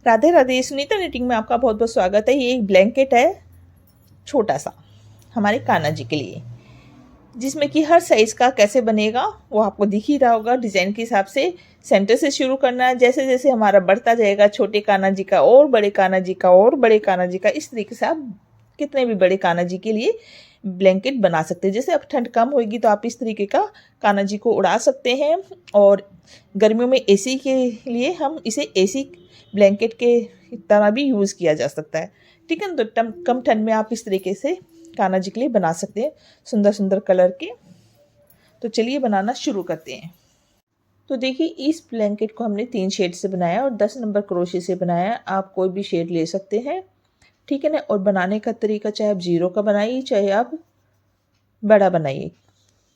Radhe Radhe. Sunita knitting में आपका बहुत बहुत स्वागत है। ये एक ब्लैंकेट है छोटा सा हमारे कान्हा जी के लिए, जिसमें कि हर साइज़ का कैसे बनेगा वो आपको दिख ही रहा होगा। डिज़ाइन के हिसाब से सेंटर से शुरू करना है, जैसे जैसे हमारा बढ़ता जाएगा छोटे कान्हा जी का और बड़े कान्हा जी का और बड़े कान्हा जी का, इस तरीके से आप कितने भी बड़े कान्हा जी के लिए ब्लैंकेट बना सकते हैं। जैसे अब ठंड कम होगी तो आप इस तरीके का कान्हा जी को उड़ा सकते हैं, और गर्मियों में एसी के लिए हम इसे एसी ब्लैंकेट के तरह भी यूज़ किया जा सकता है। ठीक है, तो कम ठंड में आप इस तरीके से कान्हा जी के लिए बना सकते हैं सुंदर सुंदर कलर के। तो चलिए बनाना शुरू करते हैं। तो देखिए, इस ब्लैंकेट को हमने 3 शेड से बनाया और 10 नंबर क्रोशे से बनाया। आप कोई भी शेड ले सकते हैं, ठीक है ना। और बनाने का तरीका चाहे आप 0 का बनाइए चाहे आप बड़ा बनाइए,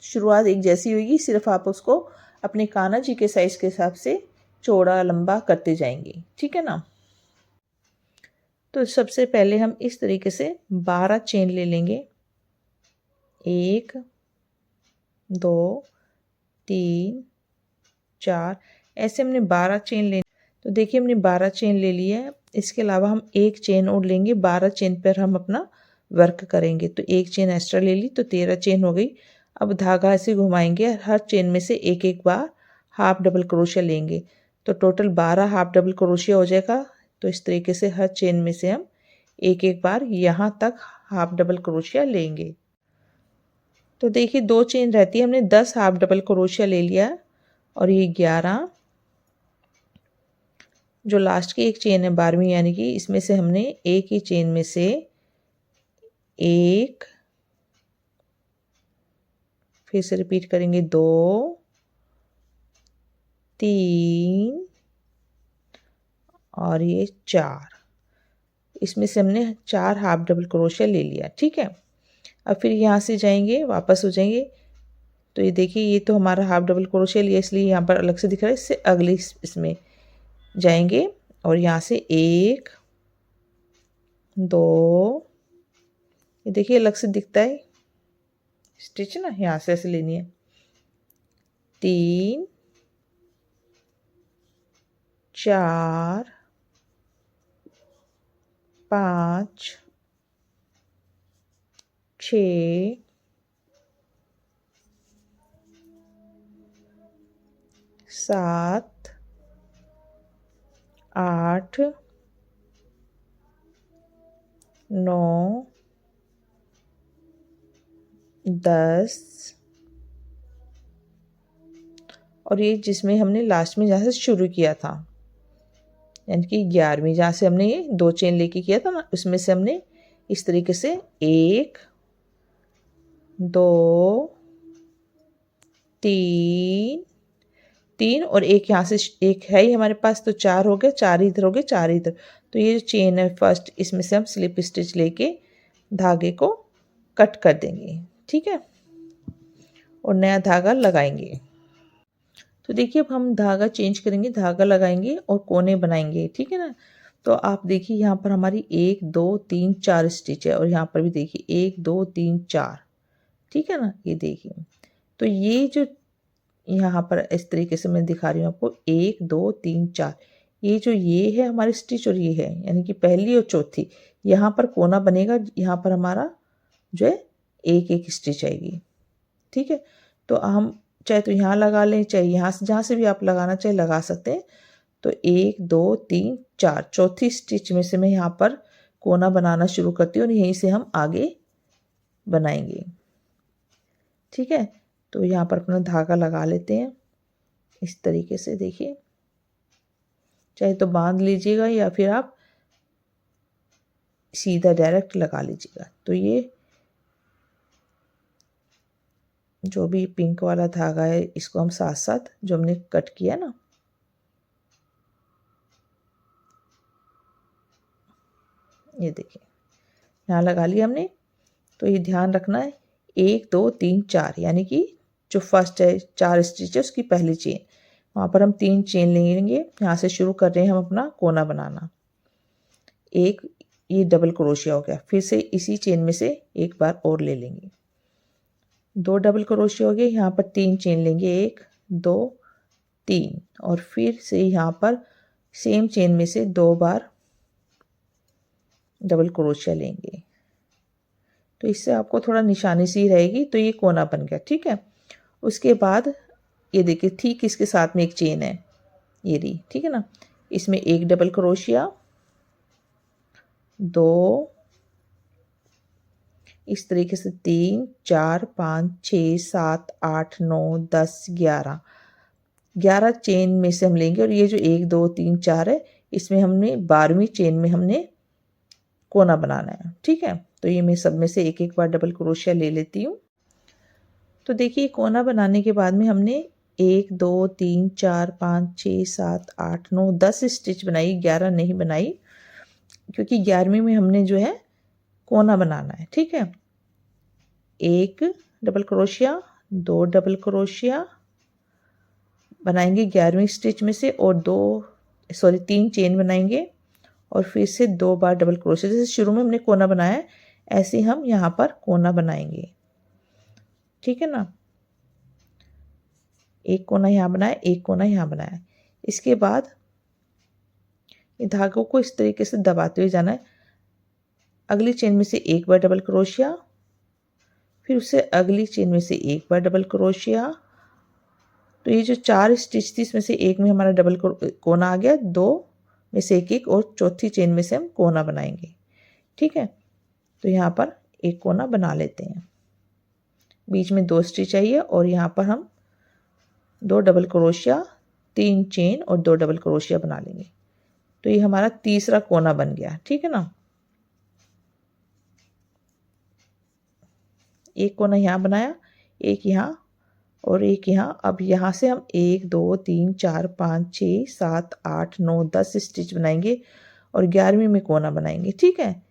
शुरुआत एक जैसी होगी। सिर्फ आप उसको अपने कान्हा जी के साइज़ के हिसाब से चौड़ा लंबा करते जाएंगे, ठीक है ना। तो सबसे पहले हम इस तरीके से 12 चेन ले लेंगे। 1 2 3 4, ऐसे हमने 12 चेन ले। तो देखिए हमने 12 चेन ले लिया है। इसके अलावा हम एक चेन और लेंगे। 12 चेन पर हम अपना वर्क करेंगे। तो एक चेन एक्स्ट्रा ले ली तो 13 चेन हो गई। अब धागा ऐसे घुमाएंगे, हर चेन में से एक एक बार हाफ डबल क्रोशिया लेंगे, तो टोटल 12 हाफ डबल क्रोशिया हो जाएगा। तो इस तरीके से हर चेन में से हम एक एक बार यहाँ तक हाफ डबल क्रोशिया लेंगे। तो देखिए 2 चेन रहती है, हमने 10 हाफ डबल क्रोशिया ले लिया और ये 11, जो लास्ट की एक चेन है 12वीं, यानी कि इसमें से हमने एक ही चेन में से एक, फिर से रिपीट करेंगे 2 3 और ये 4, इसमें से हमने 4 हाफ डबल क्रोशिया ले लिया, ठीक है। अब फिर यहाँ से जाएंगे, वापस हो जाएंगे। तो ये देखिए, ये तो हमारा हाफ डबल क्रोशिया लिया इसलिए यहाँ पर अलग से दिख रहा है। इससे अगले इसमें जाएंगे और यहाँ से 1 2, ये देखिए अलग से दिखता है स्टिच ना, यहाँ से ऐसे लेनी है। 3 4 5 6 7 8 9 10, और ये जिसमें हमने लास्ट में जहाँ से शुरू किया था, यानी कि 11वीं, जहाँ से हमने ये 2 चेन लेके किया था ना, उसमें से हमने इस तरीके से 1 2 3 और एक यहाँ से एक है ही हमारे पास, तो 4 हो गए। 4 इधर हो गए, 4 इधर। तो ये जो चेन है फर्स्ट, इसमें से हम स्लिप स्टिच लेके धागे को कट कर देंगे, ठीक है, और नया धागा लगाएंगे। तो देखिए अब हम धागा चेंज करेंगे, धागा लगाएंगे और कोने बनाएंगे, ठीक है ना। तो आप देखिए यहाँ पर हमारी 1 2 3 4 स्टिच है, और यहाँ पर भी देखिए 1 2 3 4, ठीक है ना। ये देखिए, तो ये जो यहाँ पर इस तरीके से मैं दिखा रही हूँ आपको, 1 2 3 4, ये जो ये है हमारी स्टिच और ये है, यानी कि पहली और चौथी, यहाँ पर कोना बनेगा। यहाँ पर हमारा जो है एक एक स्टिच आएगी, ठीक है। तो हम चाहे तो यहाँ लगा लें, चाहे यहाँ से, जहाँ से भी आप लगाना चाहे लगा सकते हैं। तो 1 2 3 4, चौथी स्टिच में से मैं यहाँ पर कोना बनाना शुरू करती हूँ और यहीं से हम आगे बनाएंगे, ठीक है। तो यहाँ पर अपना धागा लगा लेते हैं इस तरीके से। देखिए, चाहे तो बांध लीजिएगा या फिर आप सीधा डायरेक्ट लगा लीजिएगा। तो ये जो भी पिंक वाला धागा है, इसको हम साथ साथ जो हमने कट किया ना, ये देखिए यहाँ लगा लिया हमने। तो ये ध्यान रखना है, 1 2 3 4, यानी कि जो फर्स्ट है 4 स्टिच है उसकी पहली चेन, वहाँ पर हम 3 चेन लेंगे। यहाँ से शुरू कर रहे हैं हम अपना कोना बनाना। एक ये डबल क्रोशिया हो गया, फिर से इसी चेन में से एक बार और ले लेंगे। 2 डबल क्रोशिया हो गए, यहाँ पर 3 चेन लेंगे, 1 2 3, और फिर से यहाँ पर सेम चेन में से 2 बार डबल क्रोशिया लेंगे। तो इससे आपको थोड़ा निशानी सी रहेगी, तो ये कोना बन गया। ठीक है, उसके बाद ये देखिए ठीक इसके साथ में एक चेन है, ये रही। ठीक है ना, इसमें एक डबल क्रोशिया, 2, इस तरीके से 3, 4, 5, 6, 7, 8, 9, 10, 11, 11 चेन में से हम लेंगे। और ये जो 1, 2, 3, 4 है, इसमें हमने 12वीं चेन में हमने कोना बनाना है। ठीक है, तो ये मैं सब में से एक एक बार डबल क्रोशिया ले लेती हूँ। तो देखिए कोना बनाने के बाद में हमने 1, 2, 3, 4, 5, 6, 7, 8, 9, 10 स्टिच बनाई, 11 नहीं बनाई, क्योंकि 11वीं में हमने जो है कोना बनाना है। ठीक है, एक डबल क्रोशिया, 2 डबल क्रोशिया बनाएंगे 11वीं स्टिच में से, और 3 चेन बनाएंगे, और फिर से 2 बार डबल क्रोशिया। जैसे शुरू में हमने कोना बनाया है, ऐसे हम यहाँ पर कोना बनाएंगे। ठीक है ना, एक कोना यहाँ बनाया, एक कोना यहाँ बनाया। इसके बाद ये धागों को इस तरीके से दबाते हुए जाना है। अगली चेन में से एक बार डबल क्रोशिया, फिर उससे अगली चेन में से एक बार डबल क्रोशिया। तो ये जो 4 स्टिच थी, इसमें से एक में हमारा डबल कोना आ गया, 2 में से एक एक, और चौथी चेन में से हम कोना बनाएंगे। ठीक है, तो यहाँ पर एक कोना बना लेते हैं, बीच में 2 स्टिच चाहिए, और यहाँ पर हम 2 डबल क्रोशिया, 3 चेन और 2 डबल क्रोशिया बना लेंगे। तो ये हमारा तीसरा कोना बन गया। ठीक है ना, एक कोना यहाँ बनाया, एक यहाँ और एक यहाँ। अब यहाँ से हम 1, 2, 3, 4, 5, 6, 7, 8, 9, 10 स्टिच बनाएंगे, और 11वीं में कोना बनाएंगे। ठीक है,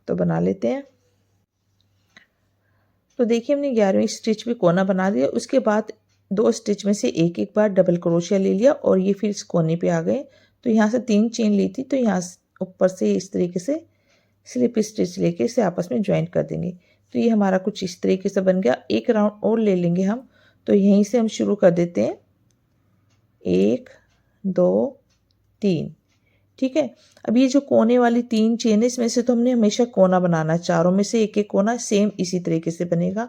तो बना लेते हैं। तो देखिए हमने 11वीं स्टिच में कोना बना दिया। उसके बाद 2 स्टिच में से एक एक बार डबल क्रोशिया ले लिया, और ये फिर इस कोने पे आ गए। तो यहाँ से 3 चेन ली थी, तो यहाँ ऊपर से इस तरीके से स्लिप स्टिच लेके इसे आपस में ज्वाइंट कर देंगे। तो ये हमारा कुछ इस तरीके से बन गया। एक राउंड और ले लेंगे हम, तो यहीं से हम शुरू कर देते हैं, 1, 2, 3। ठीक है, अब ये जो कोने वाली 3 चेन है, इसमें से तो हमने हमेशा कोना बनाना है, चारों में से एक एक कोना सेम इसी तरीके से बनेगा।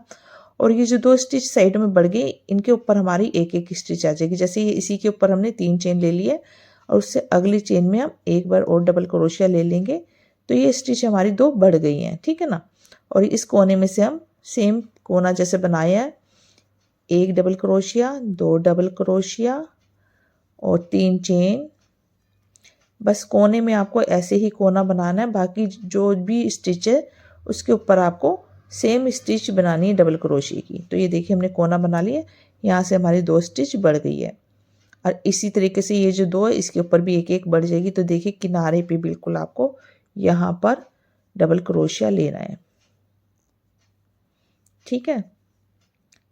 और ये जो 2 स्टिच साइड में बढ़ गए, इनके ऊपर हमारी एक एक स्टिच आ जाएगी। जैसे ये इसी के ऊपर हमने 3 चेन ले लिए, और उससे अगली चेन में हम एक बार और डबल क्रोशिया ले लेंगे, तो ये स्टिच हमारी 2 बढ़ गई हैं। ठीक है ना, और इस कोने में से हम सेम कोना जैसे बनाया है, 1 डबल क्रोशिया, 2 डबल क्रोशिया और 3 चेन। बस कोने में आपको ऐसे ही कोना बनाना है, बाकी जो भी स्टिच है उसके ऊपर आपको सेम स्टिच बनानी है डबल क्रोशिया की। तो ये देखिए हमने कोना बना लिया, यहाँ से हमारी 2 स्टिच बढ़ गई है, और इसी तरीके से ये जो 2 है इसके ऊपर भी एक एक बढ़ जाएगी। तो देखिए किनारे पे बिल्कुल आपको यहाँ पर डबल क्रोशिया लेना है। ठीक है,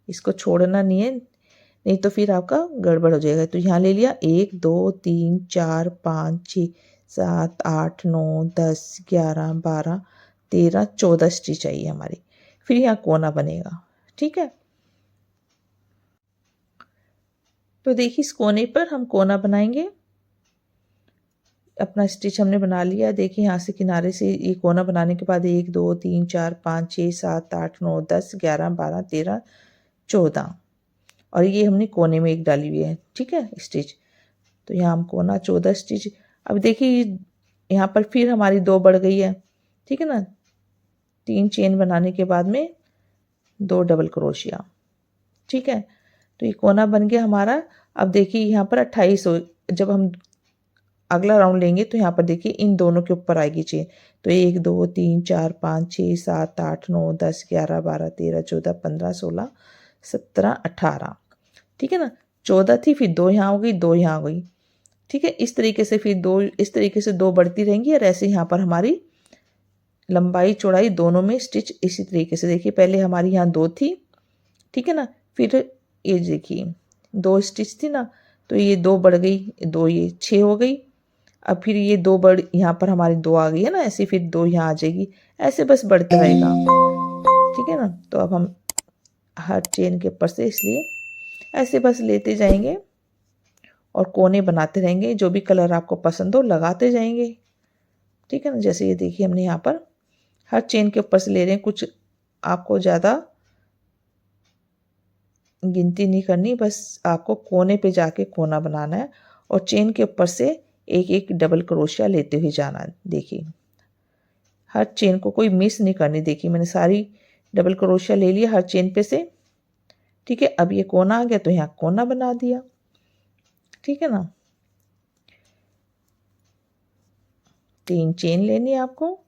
इसको छोड़ना नहीं है, नहीं तो फिर आपका गड़बड़ हो जाएगा। तो यहाँ ले लिया, 1, 2, 3, 4, 5, 6, 7, 8, 9, 10, 11, 12, 13, 14 स्टिच चाहिए हमारी। फिर यहाँ कोना बनेगा। ठीक है, तो देखिए इस कोने पर हम कोना बनाएंगे। अपना स्टिच हमने बना लिया। देखिए यहाँ से किनारे से ये कोना बनाने के बाद 1, 2, 3, 4, 5, 6, 7, 8, 9, 10, 11, 12, 13, 14, और ये हमने कोने में एक डाली हुई है। ठीक है स्टिच, तो यहाँ हम कोना 14 स्टिच। अब देखिए यहाँ पर फिर हमारी 2 बढ़ गई है। ठीक है ना, 3 चेन बनाने के बाद में 2 डबल क्रोशिया। ठीक है, तो ये कोना बन गया हमारा। अब देखिए यहाँ पर 28 हो, जब हम अगला राउंड लेंगे तो यहाँ पर देखिए इन दोनों के ऊपर आएगी चेन। तो 1, 2, 3, 4, 5, 6, 7, 8, 9, 10, 11, 12, 13, 14, 15, 16, 17, 18। ठीक है ना, 14 थी, फिर 2 यहाँ हो गई, 2 यहाँ हो गई। ठीक है, इस तरीके से फिर 2 इस तरीके से 2 बढ़ती रहेंगी, और ऐसे यहाँ पर हमारी लंबाई चौड़ाई दोनों में स्टिच इसी तरीके से। देखिए पहले हमारी यहाँ 2 थी। ठीक है ना, फिर ये देखिए 2 स्टिच थी ना, तो ये 2 बढ़ गई, 2 ये 6 हो गई। अब फिर ये 2 बढ़, यहाँ पर हमारी 2 आ गई है ना, ऐसे फिर 2 यहाँ आ जाएगी, ऐसे बस बढ़ता रहेगा। ठीक है ना, तो अब हम हर चेन के ऊपर से इसलिए ऐसे बस लेते जाएंगे, और कोने बनाते रहेंगे। जो भी कलर आपको पसंद हो लगाते जाएंगे, ठीक है ना। जैसे ये देखिए हमने यहाँ पर हर चेन के ऊपर से ले रहे हैं। कुछ आपको ज़्यादा गिनती नहीं करनी, बस आपको कोने पे जाके कोना बनाना है और चेन के ऊपर से एक एक डबल क्रोशिया लेते हुए जाना है। देखिए हर चेन को कोई मिस नहीं करनी। देखिए मैंने सारी डबल क्रोशिया ले लिया हर चेन पे से, ठीक है। अब ये कोना आ गया तो यहाँ कोना बना दिया, ठीक है ना। 3 चेन लेनी है आपको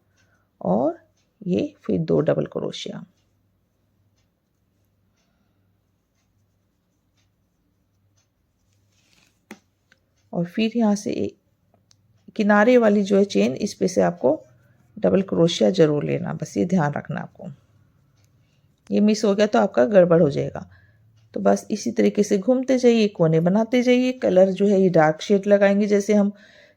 और ये फिर 2 डबल क्रोशिया। और फिर यहाँ से किनारे वाली जो है चेन, इस पे से आपको डबल क्रोशिया जरूर लेना, बस ये ध्यान रखना आपको। ये मिस हो गया तो आपका गड़बड़ हो जाएगा। तो बस इसी तरीके से घूमते जाइए, कोने बनाते जाइए। कलर जो है ये डार्क शेड लगाएंगे। जैसे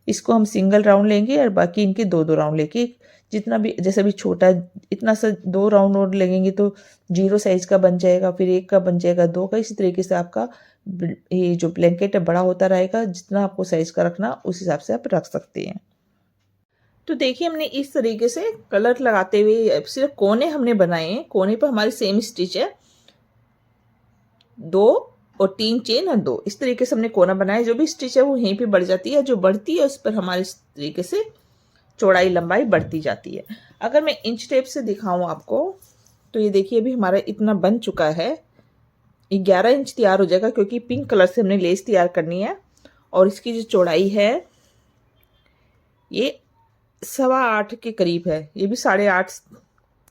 इसको हम सिंगल राउंड लेंगे और बाकी इनके 2-2 राउंड लेके, जितना भी जैसे भी छोटा इतना सा 2 राउंड और लगेंगे तो 0 साइज का बन जाएगा, फिर 1 का बन जाएगा, 2 का। इसी तरीके से आपका ये जो ब्लैंकेट है बड़ा होता रहेगा। जितना आपको साइज का रखना उस हिसाब से आप रख सकते हैं। तो देखिए हमने इस तरीके से कलर लगाते हुए सिर्फ कोने हमने बनाए हैं। कोने पर हमारी सेम स्टिच है, 2 और 3 चेन और 2, इस तरीके से हमने कोना बनाया। जो भी स्टिच है वो यहीं पे बढ़ जाती है, जो बढ़ती है उस पर हमारे इस तरीके से चौड़ाई लंबाई बढ़ती जाती है। अगर मैं इंच टेप से दिखाऊं आपको तो ये देखिए अभी हमारा इतना बन चुका है। 11 इंच तैयार हो जाएगा क्योंकि पिंक कलर से हमने लेस तैयार करनी है। और इसकी जो चौड़ाई है ये 8.25 के करीब है। ये भी 8.5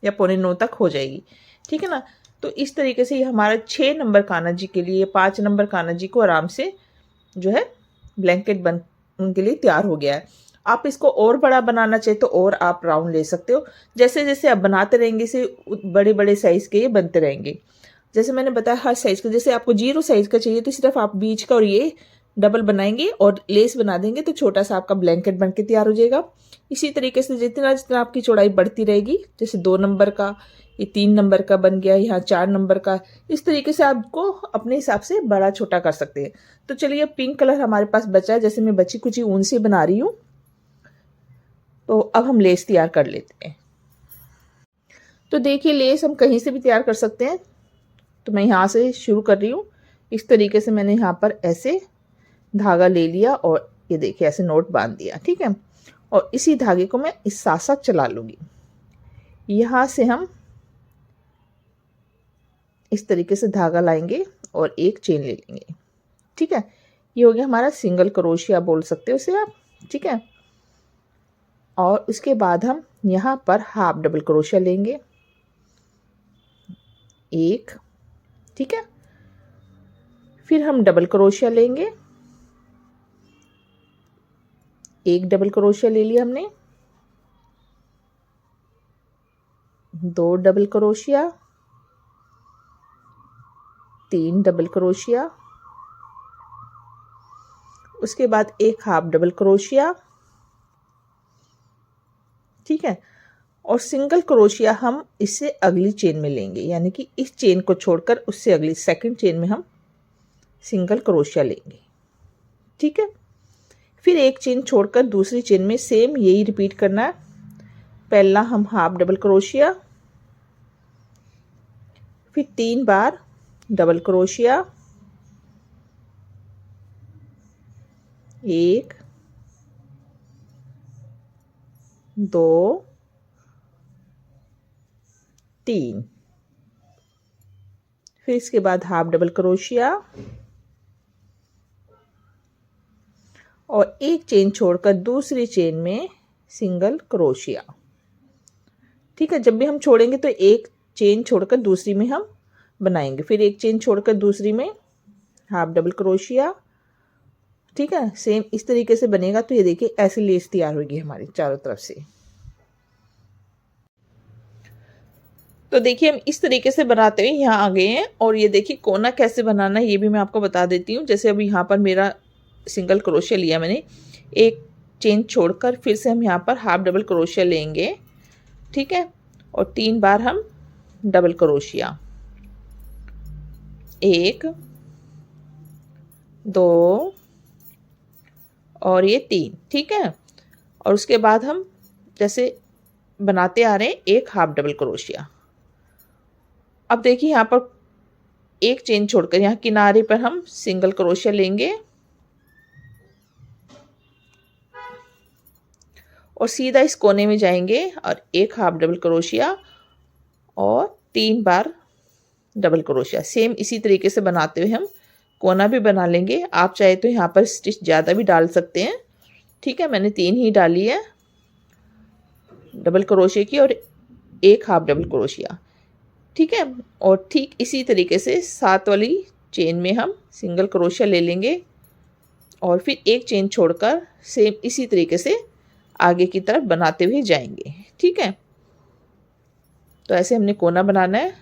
या 8.25 तक हो जाएगी, ठीक है ना। तो इस तरीके से ये हमारा 6 नंबर कान्हा जी के लिए, 5 नंबर कान्हा जी को आराम से जो है ब्लैंकेट बन उनके लिए तैयार हो गया है। आप इसको और बड़ा बनाना चाहिए तो और आप राउंड ले सकते हो। जैसे जैसे आप बनाते रहेंगे इसे बड़े बड़े साइज के ये बनते रहेंगे। जैसे मैंने बताया हर साइज का, जैसे आपको 0 साइज का चाहिए तो सिर्फ आप बीच का और ये डबल बनाएंगे और लेस बना देंगे तो छोटा सा आपका ब्लैंकेट बन के तैयार हो जाएगा। इसी तरीके से जितना जितना आपकी चौड़ाई बढ़ती रहेगी, जैसे 2 नंबर का, ये 3 नंबर का बन गया, यहाँ 4 नंबर का, इस तरीके से आपको अपने हिसाब से बड़ा छोटा कर सकते हैं। तो चलिए पिंक कलर हमारे पास बचा है, जैसे मैं बची कुची ऊन से बना रही हूँ। तो अब हम लेस तैयार कर लेते हैं। तो देखिए लेस हम कहीं से भी तैयार कर सकते हैं। तो मैं यहाँ से शुरू कर रही हूँ। इस तरीके से मैंने यहाँ पर ऐसे धागा ले लिया और ये देखिए ऐसे नोट बांध दिया, ठीक है। और इसी धागे को मैं इस साथ साथ चला लूँगी। यहाँ से हम इस तरीके से धागा लाएंगे और एक चेन ले लेंगे, ठीक है। ये हो गया हमारा सिंगल क्रोशिया बोल सकते हो उसे आप, ठीक है। और उसके बाद हम यहाँ पर हाफ डबल क्रोशिया लेंगे, एक, ठीक है। फिर हम डबल क्रोशिया लेंगे, एक डबल क्रोशिया ले लिया हमने, 2 डबल क्रोशिया, 3 डबल क्रोशिया, उसके बाद एक हाफ डबल क्रोशिया, ठीक है। और सिंगल क्रोशिया हम इससे अगली चेन में लेंगे, यानी कि इस चेन को छोड़कर उससे अगली सेकंड चेन में हम सिंगल क्रोशिया लेंगे, ठीक है। फिर एक चेन छोड़कर दूसरी चेन में सेम यही रिपीट करना है। पहला हम हाफ डबल क्रोशिया, फिर 3 बार डबल क्रोशिया, 1, 2, 3, फिर इसके बाद हाफ डबल क्रोशिया और एक चेन छोड़कर दूसरी चेन में सिंगल क्रोशिया, ठीक है। जब भी हम छोड़ेंगे तो एक चेन छोड़कर दूसरी में हम बनाएंगे, फिर एक चेन छोड़कर दूसरी में हाफ डबल क्रोशिया, ठीक है। सेम इस तरीके से बनेगा। तो ये देखिए ऐसे लेस तैयार होगी हमारी चारों तरफ से। तो देखिए हम इस तरीके से बनाते हुए यहाँ आ गए हैं। और ये देखिए कोना कैसे बनाना है ये भी मैं आपको बता देती हूँ। जैसे अभी यहाँ पर मेरा सिंगल क्रोशिया लिया मैंने, एक चेन छोड़कर फिर से हम यहाँ पर हाफ डबल क्रोशिया लेंगे, ठीक है। और 3 बार हम डबल क्रोशिया, 1, 2, और ये 3, ठीक है। और उसके बाद हम जैसे बनाते आ रहे हैं एक हाफ डबल क्रोशिया। अब देखिए यहाँ पर एक चेन छोड़कर यहाँ किनारे पर हम सिंगल क्रोशिया लेंगे और सीधा इस कोने में जाएंगे और एक हाफ डबल क्रोशिया और 3 बार डबल क्रोशिया। सेम इसी तरीके से बनाते हुए हम कोना भी बना लेंगे। आप चाहे तो यहाँ पर स्टिच ज़्यादा भी डाल सकते हैं, ठीक है। मैंने 3 ही डाली है डबल क्रोशिया की और एक हाफ डबल क्रोशिया, ठीक है। और ठीक इसी तरीके से 7 वाली चेन में हम सिंगल क्रोशिया ले लेंगे और फिर एक चेन छोड़कर सेम इसी तरीके से आगे की तरफ बनाते हुए जाएंगे, ठीक है। तो ऐसे हमने कोना बनाना है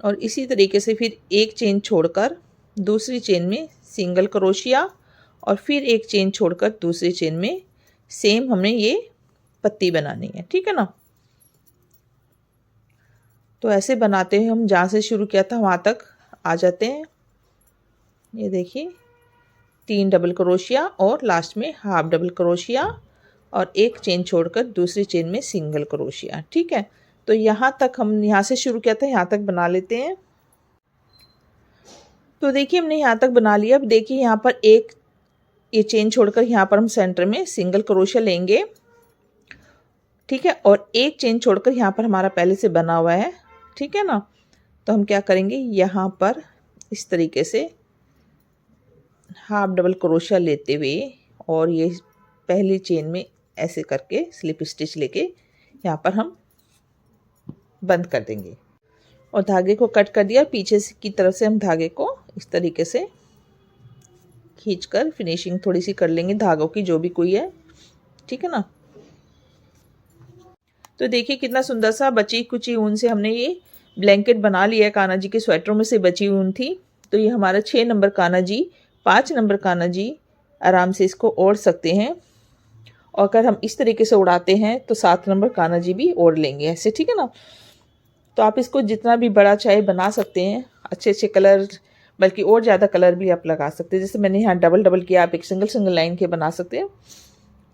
और इसी तरीके से फिर एक चेन छोड़कर दूसरी चेन में सिंगल क्रोशिया और फिर एक चेन छोड़कर दूसरी चेन में सेम हमने ये पत्ती बनानी है, ठीक है ना। तो ऐसे बनाते हुए हम जहाँ से शुरू किया था वहाँ तक आ जाते हैं। ये देखिए 3 डबल क्रोशिया और लास्ट में हाफ डबल क्रोशिया और एक चेन छोड़कर दूसरी चेन में सिंगल क्रोशिया, ठीक है। तो यहाँ तक हम यहाँ से शुरू किया था यहाँ तक बना लेते हैं। तो देखिए हमने यहाँ तक बना लिया। अब देखिए यहाँ पर एक ये चेन छोड़कर यहाँ पर हम सेंटर में सिंगल क्रोशिया लेंगे, ठीक है। और एक चेन छोड़कर यहाँ पर हमारा पहले से बना हुआ है, ठीक है ना। तो हम क्या करेंगे यहाँ पर इस तरीके से हाफ डबल क्रोशिया लेते हुए और ये पहली चेन में ऐसे करके स्लिप स्टिच लेके यहाँ पर हम बंद कर देंगे और धागे को कट कर दिया। पीछे की तरफ से हम धागे को इस तरीके से खींचकर फिनिशिंग थोड़ी सी कर लेंगे धागों की जो भी कोई है, ठीक है ना। तो देखिए कितना सुंदर सा बची कुची ऊन से हमने ये ब्लैंकेट बना लिया है। कान्हा जी के स्वेटरों में से बची ऊन थी। तो ये हमारा 6 नंबर कान्हा जी, 5 नंबर कान्हा जी आराम से इसको ओढ़ सकते हैं। और अगर हम इस तरीके से उड़ाते हैं तो 7 नंबर कान्हा जी भी ओढ़ लेंगे ऐसे, ठीक है ना। तो आप इसको जितना भी बड़ा चाहे बना सकते हैं। अच्छे अच्छे कलर, बल्कि और ज़्यादा कलर भी आप लगा सकते हैं। जैसे मैंने यहाँ डबल डबल किया, आप एक सिंगल सिंगल लाइन के बना सकते हैं।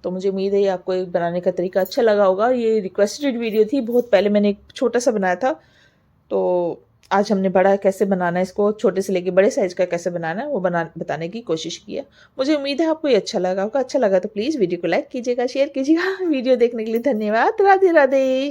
तो मुझे उम्मीद है आपको एक बनाने का तरीका अच्छा लगा होगा। ये रिक्वेस्टेड वीडियो थी, बहुत पहले मैंने एक छोटा सा बनाया था। तो आज हमने बड़ा कैसे बनाना है, इसको छोटे से लेके बड़े साइज़ का कैसे बनाना है वो बताने की कोशिश की है। मुझे उम्मीद है आपको ये अच्छा लगा होगा। अच्छा लगा तो प्लीज़ वीडियो को लाइक कीजिएगा, शेयर कीजिएगा। वीडियो देखने के लिए धन्यवाद। राधे राधे।